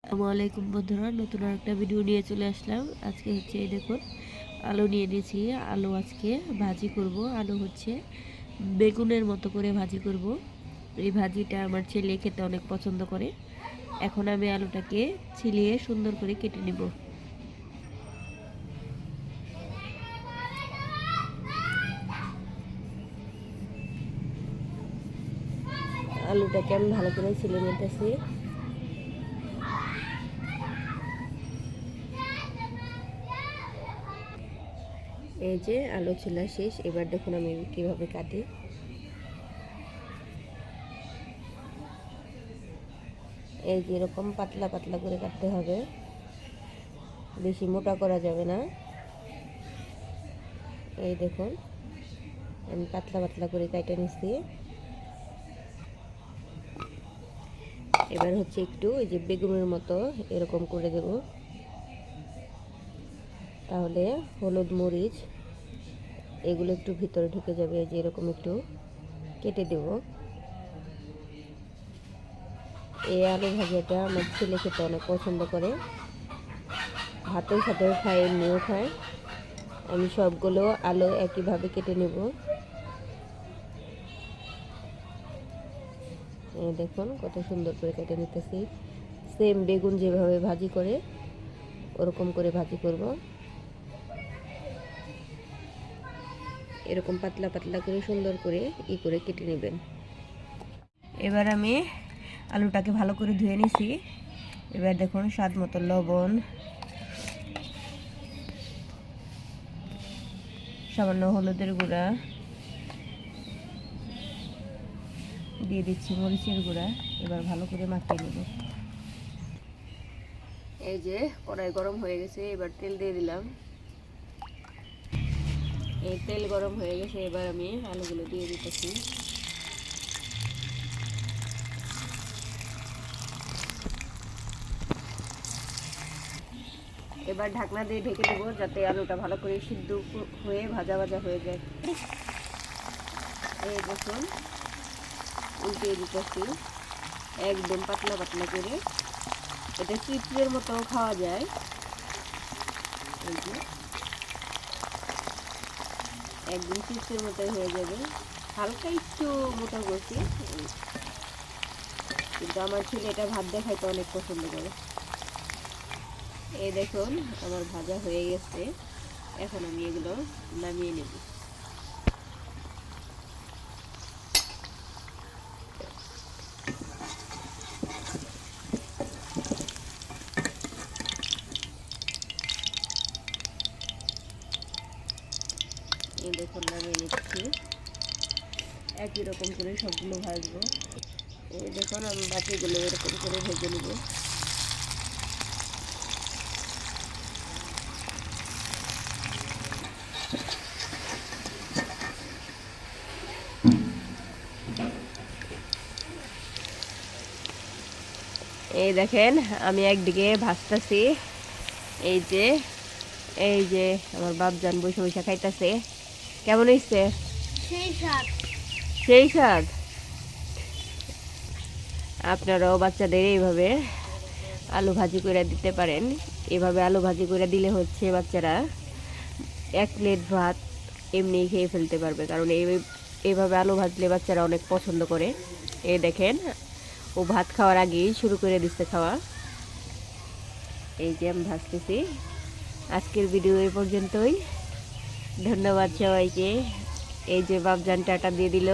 আসসালামু আলাইকুম বন্ধুরা, নতুন আরেকটা ভিডিও নিয়ে চলে আসলাম। আজকে হচ্ছে এই দেখুন আলু নিয়ে নিয়েছি। আলু আজকে ভাজি করব। আলু হচ্ছে বেগুনের মতো করে ভাজি করব। এই ভাজিটা আমার ছেলে খেতে অনেক পছন্দ করে। এখন আমি আলুটাকে ছিলিয়ে সুন্দর করে কেটে নিব। আলুটাকে আমি ভালো করে ছিলে নিতেছি। এই যে আলু ছিলা শেষ। এবার দেখুন আমি কিভাবে কাটি। এই যে এরকম পাতলা পাতলা করে কাটতে হবে, বেশি মোটা করা যাবে না। এই দেখুন আমি পাতলা পাতলা করে কেটে নিচ্ছি। এবার হচ্ছে একটু এই যে বেগুনের মতো এরকম করে দেব, তাহলে হলুদ মরিচ এগুলো একটু ভিতরে ঢুকে যাবে। এই যে এরকম একটু কেটে দেব। এই আলু ভাজাটা আমার ছেলে খেতে অনেক পছন্দ করে, ভাতের সাথেও খায়, এমনিও খায়। আমি সবগুলো আলু একইভাবে কেটে নেব। দেখুন কত সুন্দর করে কেটে নিতেছি। সেম বেগুন যেভাবে ভাজি করে ওরকম করে ভাজি করব। এরকম পাতলা পাতলা করে সুন্দর করে করে কেটে নেবেন। এবার আমি আলুটাকে ভালো করে ধুয়ে নিছি। এবার দেখুন স্বাদ মতো লবণ, সামান্য হলুদের গুঁড়া দিয়ে দিচ্ছি, মরিচের গুঁড়া। এবার ভালো করে মাখিয়ে নেব। এই যে কড়াই গরম হয়ে গেছে, এবার তেল দিয়ে দিলাম। এই তেল গরম হয়ে গেছে, এবার আমি আলুগুলো দিয়ে দিতেছি। এবার ঢাকনা দিয়ে ঢেকে দেবো, যাতে আলুটা ভালো করে সিদ্ধ হয়ে ভাজা ভাজা হয়ে যায়। এই দেখুন উল্টিয়ে দিতেছি একদম পাতলা পাতলা করে। এটা চিপসের মতো খাওয়া যায়। এই যে একদম চিপসের মতোই হয়ে যাবে। হালকা একটু মোটা করছি, কিন্তু আমার ছেলে এটা ভাত দিয়ে খাইতে অনেক পছন্দ করে। এই দেখুন আমার ভাজা হয়ে গেছে। এখন আমি এগুলো নামিয়ে নেব। এই দেখুন নামিয়ে নিচ্ছি। একই রকম করে সবগুলো ভাজবো। এই দেখুন আমি বাকিগুলো এরকম করে ভেজে নেব। এই দেখেন আমি একদিকে ভাজতেছি। এই যে এই যে আমার বাপজান বসে বসে খাইতেছে। কেমন হয়েছে? সেই স্বাদ। সেই স্বাদ। আপনারাও বাচ্চাদের এইভাবে আলু ভাজি করে দিতে পারেন। এভাবে আলু ভাজি করে দিলে হচ্ছে বাচ্চারা এক প্লেট ভাত এমনি খেয়ে ফেলতে পারবে, কারণ এইভাবে আলু ভাজলে বাচ্চারা অনেক পছন্দ করে। এই দেখেন ও ভাত খাওয়ার আগেই শুরু করে দিচ্ছে খাওয়া। এই যে আমি ভাজতেছি। আজকের ভিডিও এই পর্যন্তই। ধন্যবাদ সবাইকে। এই যে বাপজান টাটা দিয়ে দিল।